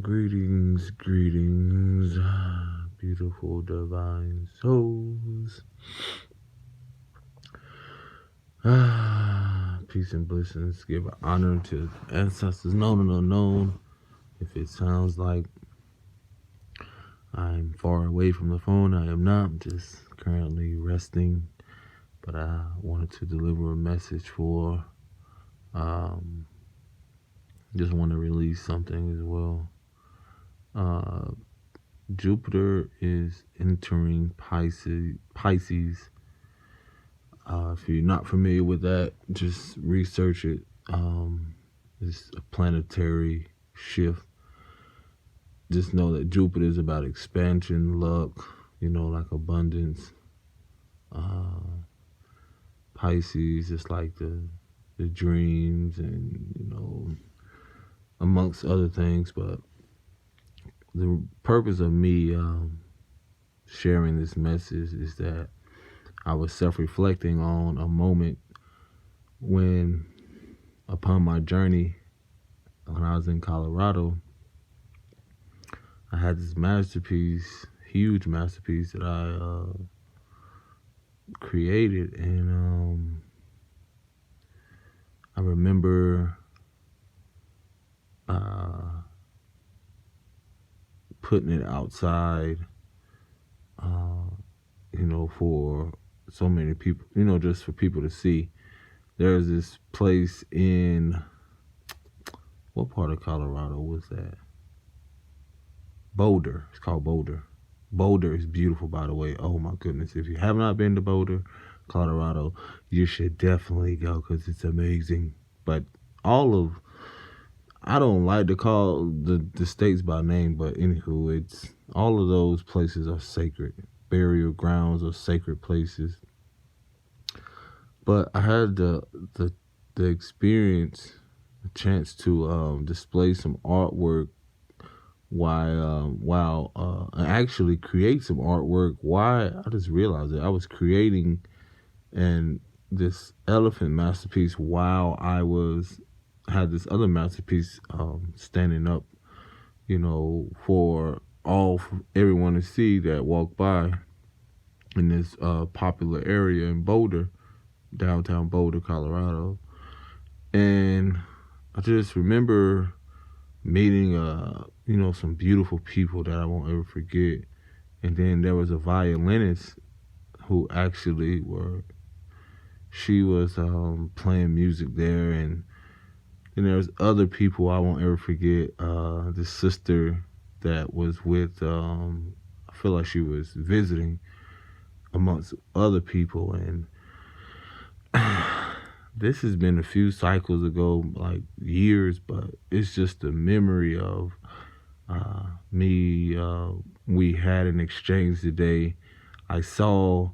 Greetings, beautiful divine souls. Peace and blessings. Give honor to ancestors known and unknown. If it sounds like I'm far away from the phone, I am not. I'm just currently resting. But I wanted to deliver a message for, just want to release something as well. Jupiter is entering Pisces. If you're not familiar with that, just research it. It's a planetary shift. Just know that Jupiter is about expansion, luck, like abundance. Pisces is like the dreams and, amongst other things. But the purpose of me sharing this message is that I was self-reflecting on a moment when, upon my journey, when I was in Colorado, I had this masterpiece, huge masterpiece that I created, and I remember putting it outside, for so many people, just for people to see. There's this place in, what part of Colorado was that? Boulder. It's called Boulder. Boulder is beautiful, by the way. Oh my goodness. If you have not been to Boulder, Colorado, you should definitely go because it's amazing. But I don't like to call the states by name, but anywho, all of those places are sacred. Burial grounds are sacred places. But I had the experience, a chance to display some artwork while actually create some artwork. Why? I just realized that I was creating this elephant masterpiece while I had this other masterpiece standing up, for everyone to see that walked by in this popular area in Boulder, downtown Boulder, Colorado. And I just remember meeting some beautiful people that I won't ever forget. And then there was a violinist who actually she was playing music there, and then there was other people I won't ever forget. This sister that was with, I feel like she was visiting amongst other people, and this has been a few cycles ago, like years, but it's just a memory of me. We had an exchange today. I saw,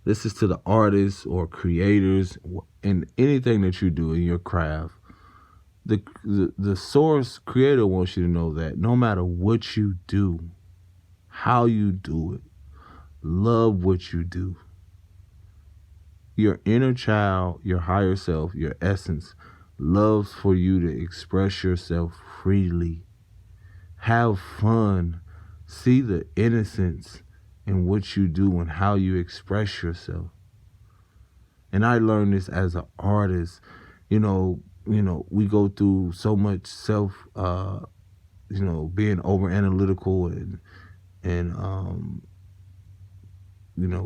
this is to the artists or creators and anything that you do in your craft. The source creator wants you to know that no matter what you do, how you do it, love what you do. Your inner child, your higher self, your essence, loves for you to express yourself freely. Have fun. See the innocence in what you do and how you express yourself. And I learned this as an artist. We go through so much self, being over analytical and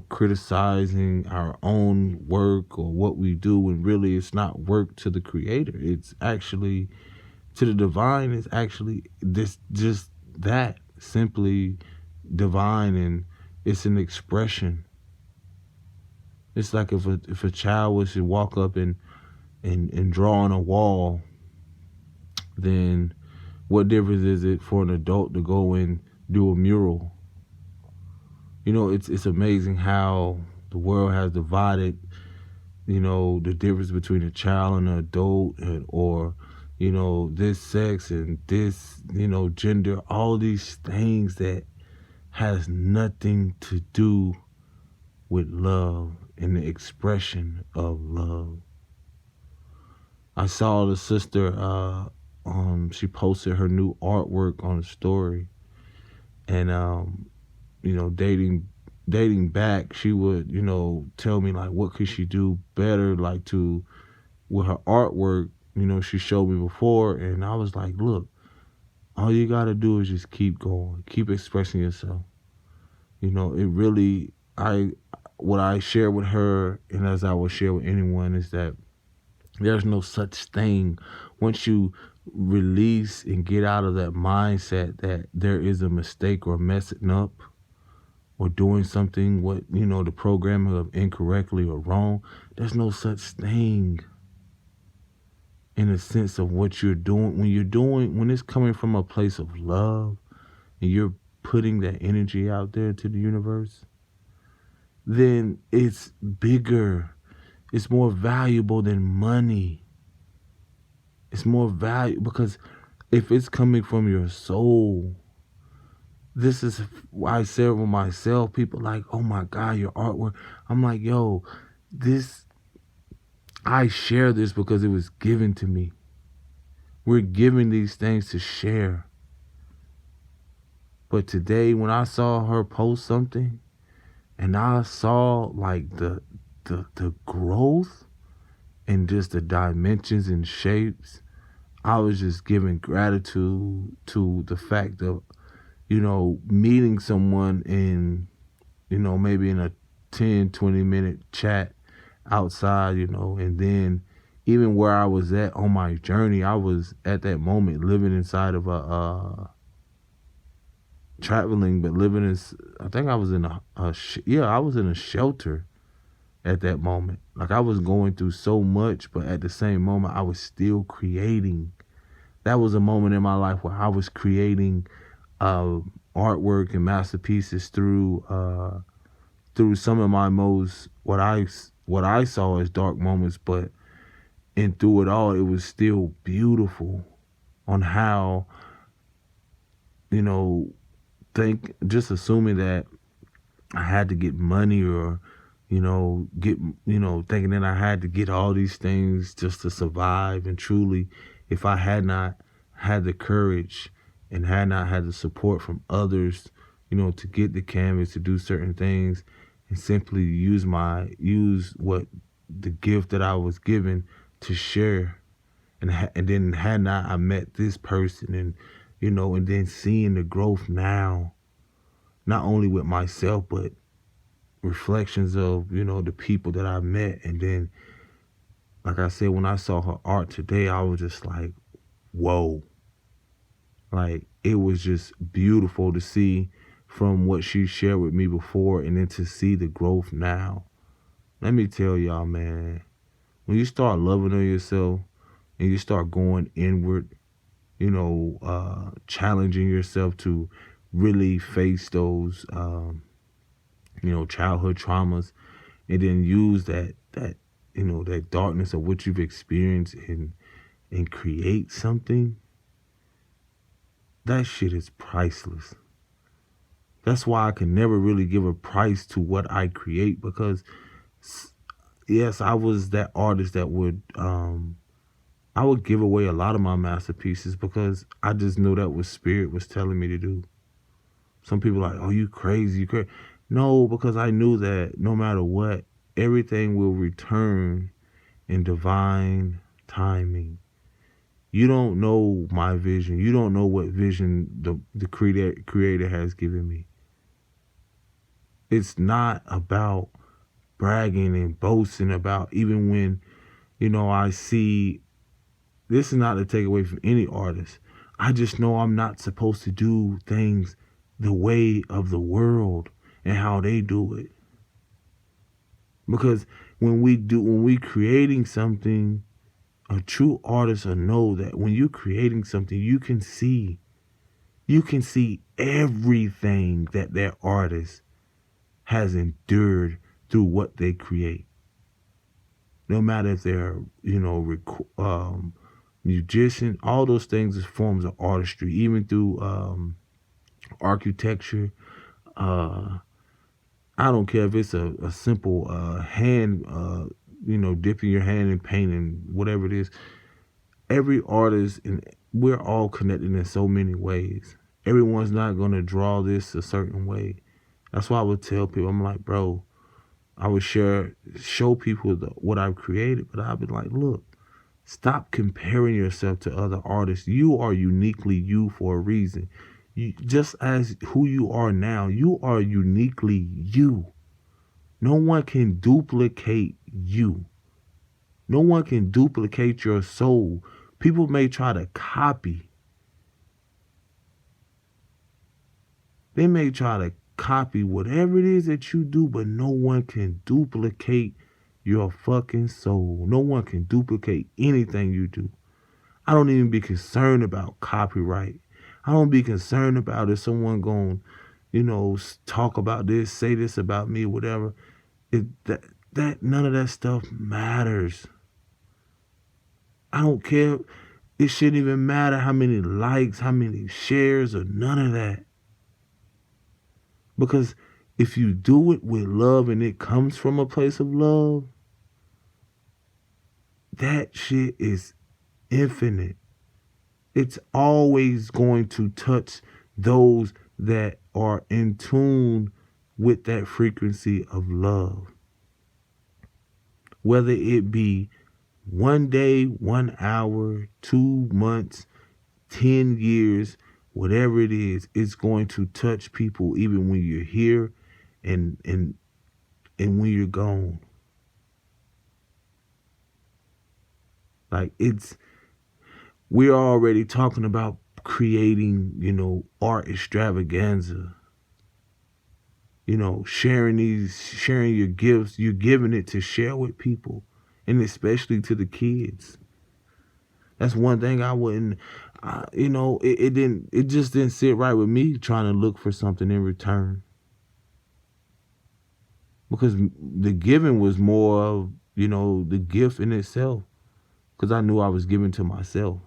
criticizing our own work or what we do, when really it's not work to the creator. It's actually, to the divine, it's actually just that, simply divine, and it's an expression. It's like if a child was to walk up and draw on a wall, then what difference is it for an adult to go and do a mural? It's amazing how the world has divided, the difference between a child and an adult, or this sex and this, gender, all these things that has nothing to do with love and the expression of love. I saw the sister, she posted her new artwork on the story, and dating back, she would, tell me like what could she do better, like to with her artwork. She showed me before, and I was like, look, all you gotta do is just keep going, keep expressing yourself. It really, what I share with her, and as I will share with anyone, is that there's no such thing. Once you release and get out of that mindset that there is a mistake or messing up or doing something the programming of incorrectly or wrong, there's no such thing in a sense of what you're doing. When it's coming from a place of love and you're putting that energy out there to the universe, then it's bigger. It's more valuable than money. It's more valuable because if it's coming from your soul, this is why I said with myself, people like, oh my God, your artwork. I'm like, yo, I share this because it was given to me. We're giving these things to share. But today, when I saw her post something and I saw like the growth and just the dimensions and shapes, I was just giving gratitude to the fact of, meeting someone in, maybe in a 10, 20-minute chat outside, and then even where I was at on my journey, I was at that moment living inside of traveling, but living in, I think I was in I was in a shelter at that moment. Like I was going through so much, but at the same moment, I was still creating. That was a moment in my life where I was creating artwork and masterpieces through some of my most what I saw as dark moments, but and through it all, it was still beautiful on how, just assuming that I had to get money or, thinking that I had to get all these things just to survive. And truly, if I had not had the courage and had not had the support from others, to get the canvas, to do certain things, and simply use what the gift that I was given to share, and then had not I met this person, and and then seeing the growth now, not only with myself but reflections of the people that I met, and then like I said, when I saw her art today, I was just like, whoa, like it was just beautiful to see from what she shared with me before, and then to see the growth now. Let me tell y'all, man, when you start loving on yourself and you start going inward, challenging yourself to really face those, childhood traumas, and then use that darkness of what you've experienced and create something, that shit is priceless. That's why I can never really give a price to what I create, because yes, I was that artist that I would give away a lot of my masterpieces because I just knew that what spirit was telling me to do. Some people are like, oh, you crazy, you crazy. No, because I knew that no matter what, everything will return in divine timing. You don't know my vision. You don't know what vision the creator has given me. It's not about bragging and boasting about, even when, I see, this is not to take away from any artist. I just know I'm not supposed to do things the way of the world and how they do it. Because when we creating something, a true artist will know that when you're creating something, you can see everything that artist has endured through what they create. No matter if they're, musician, all those things is forms of artistry, even through architecture. I don't care if it's a simple hand, dipping your hand in paint and whatever it is. every artist, and we're all connected in so many ways. Everyone's not going to draw this a certain way. That's why I would tell people, I'm like, bro, I would show people what I've created, but I'd be like, look, stop comparing yourself to other artists. You are uniquely you for a reason. You, just as who you are now, you are uniquely you. No one can duplicate you. No one can duplicate your soul. People may try to copy. They may try to copy whatever it is that you do, but no one can duplicate your fucking soul. No one can duplicate anything you do. I don't even be concerned about copyright. I don't be concerned about if someone going, talk about this, say this about me, whatever. That none of that stuff matters. I don't care. It shouldn't even matter how many likes, how many shares, or none of that. Because if you do it with love and it comes from a place of love, that shit is infinite. It's always going to touch those that are in tune with that frequency of love. Whether it be 1 day, 1 hour, 2 months, 10 years, whatever it is, it's going to touch people even when you're here and when you're gone. Like we're already talking about creating, art extravaganza. Sharing your gifts, you're giving it to share with people, and especially to the kids. That's one thing I wouldn't, it just didn't sit right with me trying to look for something in return. Because the giving was more of, the gift in itself. Because I knew I was giving to myself.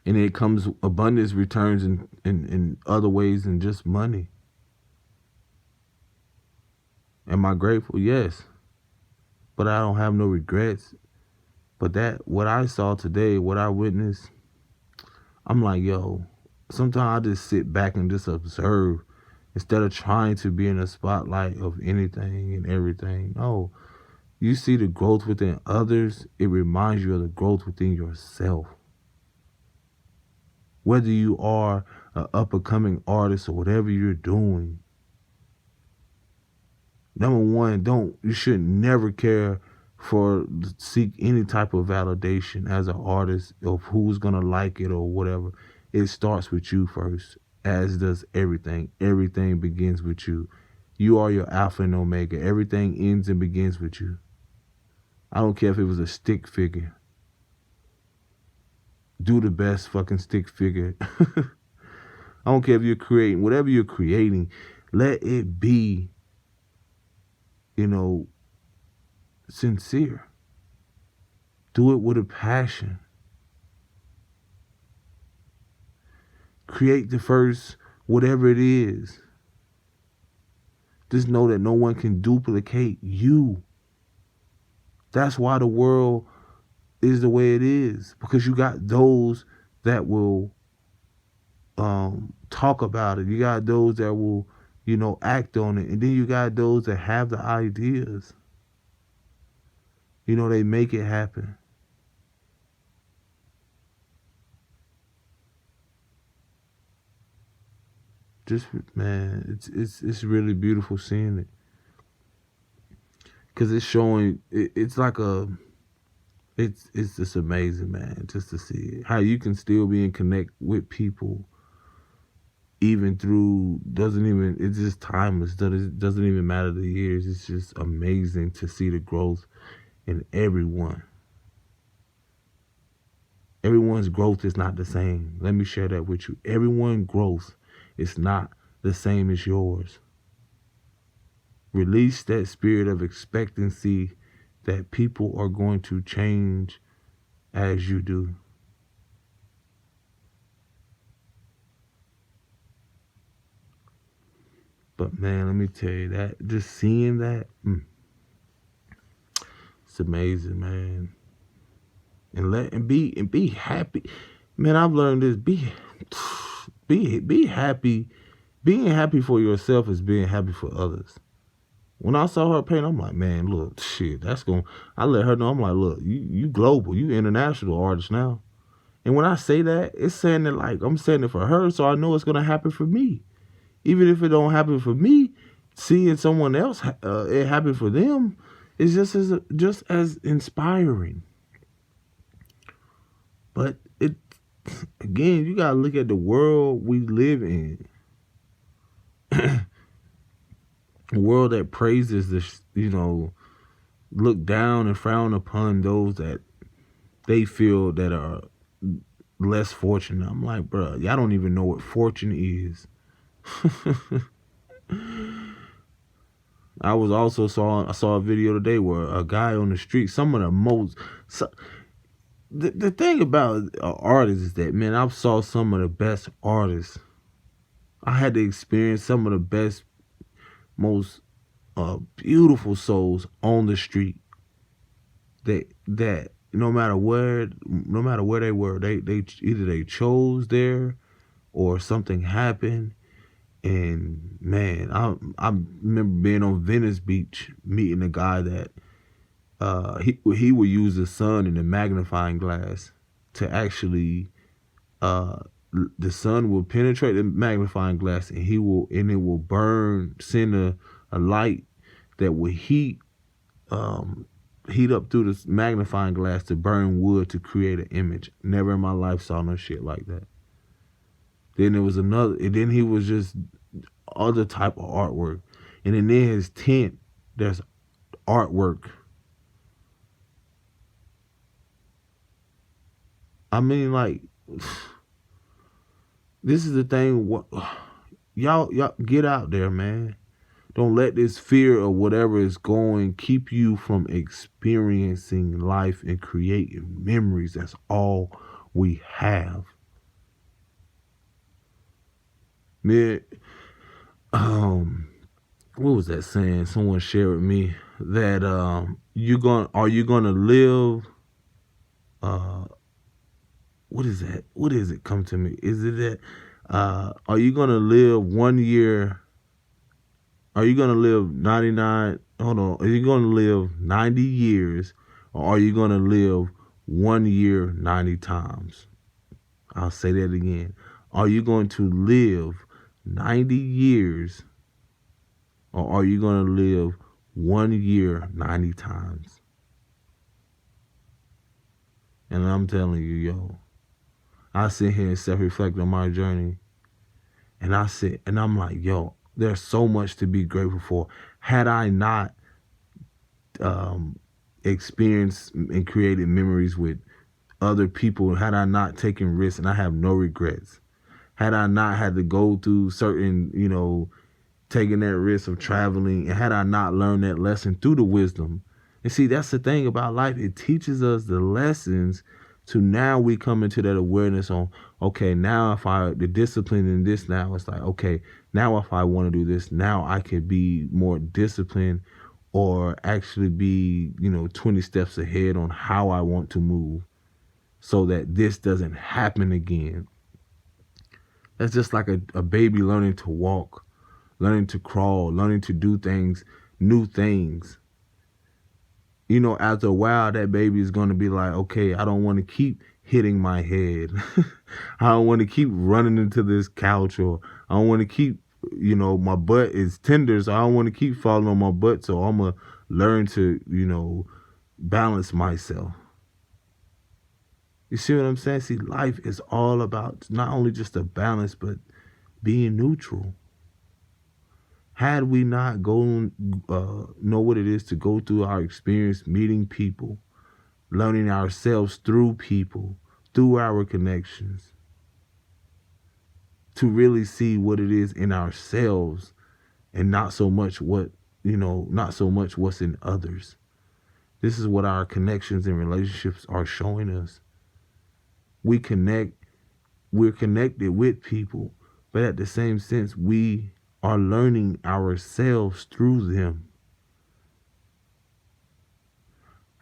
And it comes, abundance returns in other ways than just money. Am I grateful? Yes. But I don't have no regrets. But what I saw today, what I witnessed, I'm like, yo, sometimes I just sit back and just observe instead of trying to be in a spotlight of anything and everything. No, you see the growth within others, it reminds you of the growth within yourself. Whether you are an up-and-coming artist or whatever you're doing, number one, you should never seek any type of validation as an artist of who's gonna like it or whatever. It starts with you first, as does everything. Everything begins with you. You are your alpha and omega. Everything ends and begins with you. I don't care if it was a stick figure. Do the best fucking stick figure. I don't care if you're creating, whatever you're creating, let it be, sincere. Do it with a passion. Create the first, whatever it is. Just know that no one can duplicate you. That's why the world is the way it is. Because you got those that will talk about it. You got those that will, act on it. And then you got those that have the ideas. They make it happen. Just, man, it's really beautiful seeing it. Because it's showing, it's like it's just amazing, man, just to see it. How you can still be in connect with people even through, it's just timeless. It doesn't even matter the years. It's just amazing to see the growth in everyone. Everyone's growth is not the same. Let me share that with you. Everyone's growth is not the same as yours. Release that spirit of expectancy that people are going to change as you do. But man, let me tell you that, just seeing that, It's amazing, man. And be happy. Man, I've learned this. Be happy. Being happy for yourself is being happy for others. When I saw her paint, I'm like, man, look, shit, I let her know, I'm like, look, you global, you international artist now. And when I say that, it's saying that like I'm saying it for her, so I know it's gonna happen for me. Even if it don't happen for me, seeing someone else it happen for them is just as inspiring. But it again, you gotta look at the world we live in. A world that praises this, look down and frown upon those that they feel that are less fortunate. I'm like, bro, y'all don't even know what fortune is. I saw a video today where a guy on the street, the thing about artists is that, man, I saw some of the best artists. I had to experience some of the best, most beautiful souls on the street. That no matter where they were, they either they chose there or something happened. And man, I remember being on Venice Beach meeting a guy that he would use the sun and the magnifying glass to actually the sun will penetrate the magnifying glass and it will send a light that will heat up through the magnifying glass to burn wood to create an image. Never in my life saw no shit like that. Then there was another, and then he was just other type of artwork. And then in his tent, there's artwork. I mean, like, this is the thing. Y'all get out there, man. Don't let this fear of whatever is going keep you from experiencing life and creating memories. That's all we have. Man, what was that saying? Someone shared with me that are you gonna live what is that? What is it? Come to me. Is it that are you gonna live 1 year? Are you gonna live 99? Hold on. Are you gonna live 90 years, or are you gonna live 1 year 90 times? I'll say that again. Are you going to live 90 years, or are you going to live 1 year 90 times? And I'm telling you, yo, I sit here and self-reflect on my journey, and I'm like, yo, there's so much to be grateful for. Had I not experienced and created memories with other people, had I not taken risks, and I have no regrets, had I not had to go through certain, taking that risk of traveling, and had I not learned that lesson through the wisdom. And see, that's the thing about life. It teaches us the lessons to now we come into that awareness on, okay, now the discipline in this now, it's like, okay, now if I want to do this, now I can be more disciplined or actually be, 20 steps ahead on how I want to move so that this doesn't happen again. That's just like a baby learning to walk, learning to crawl, learning to do things, new things. After a while, that baby is going to be like, okay, I don't want to keep hitting my head. I don't want to keep running into this couch, or I don't want to keep, my butt is tender, so I don't want to keep falling on my butt. So I'm going to learn to, balance myself. You see what I'm saying? See, life is all about not only just a balance, but being neutral. Had we not know what it is to go through our experience, meeting people, learning ourselves through people, through our connections, to really see what it is in ourselves and not so much what's in others. This is what our connections and relationships are showing us. We're connected with people, but at the same sense, we are learning ourselves through them.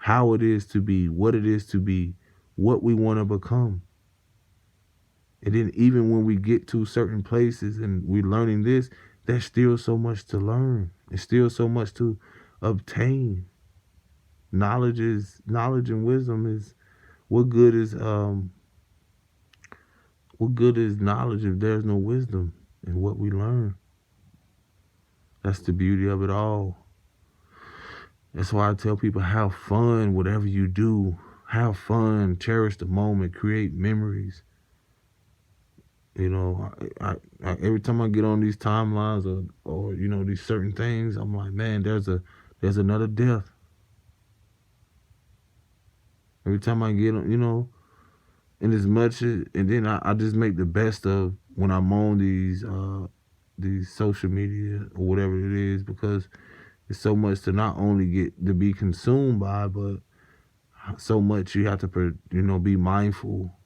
how it is to be, what it is to be, what we want to become. And then even when we get to certain places and we're learning this, there's still so much to learn. There's still so much to obtain. Knowledge and wisdom is what good is knowledge if there's no wisdom in what we learn? That's the beauty of it all. That's why I tell people, have fun, whatever you do. Have fun, cherish the moment, create memories. You know, I every time I get on these timelines or you know, these certain things, I'm like, man, there's another death. Every time I get on, you know, and as much as, and then I just make the best of when I'm on these social media or whatever it is, because it's so much to not only get to be consumed by, but so much you have to, you know, be mindful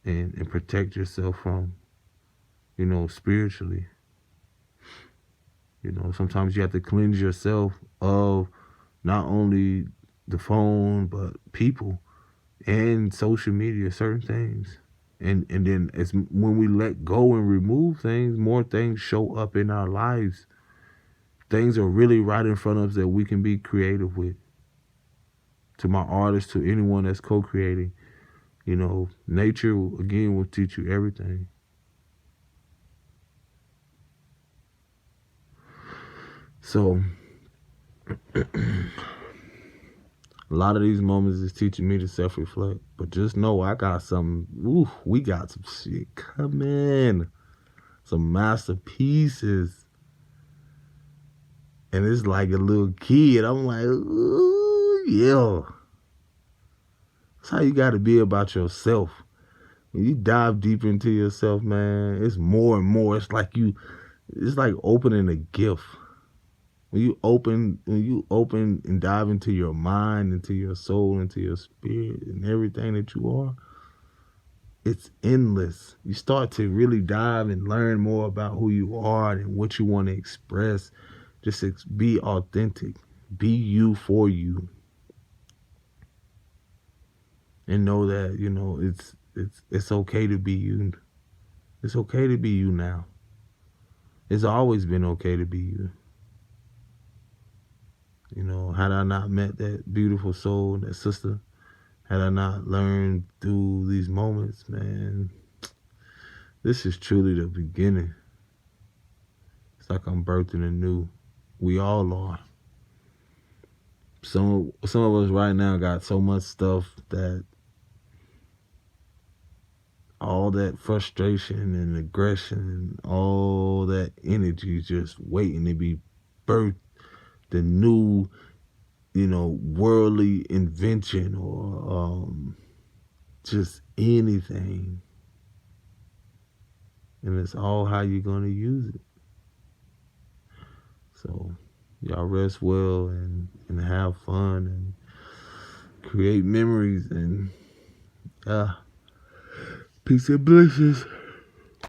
and protect yourself from, you know, spiritually. You know, sometimes you have to cleanse yourself of not only the phone, but people and social media, certain things. And then it's when we let go and remove things, more things show up in our lives. Things are really right in front of us that we can be creative with. To my artists, to anyone that's co-creating, you know, nature, again, will teach you everything. So, a lot of these moments is teaching me to self-reflect. But just know I got some, we got some shit coming. Some masterpieces. And it's like a little kid. I'm like, ooh, yeah. That's how you got to be about yourself. When you dive deeper into yourself, man, it's more and more. It's like opening a gift. When you open and dive into your mind, into your soul, into your spirit, and everything that you are, it's endless. You start to really dive and learn more about who you are and what you want to express. Just be authentic. Be you for you. And know that, you know, it's okay to be you. It's okay to be you now. It's always been okay to be you. You know, had I not met that beautiful soul, that sister, had I not learned through these moments, man, this is truly the beginning. It's like I'm birthing anew. We all are. Some of us right now got so much stuff that all that frustration and aggression and all that energy is just waiting to be birthed. The new, you know, worldly invention or just anything. And it's all how you're going to use it. So y'all rest well and have fun and create memories and peace and blessings.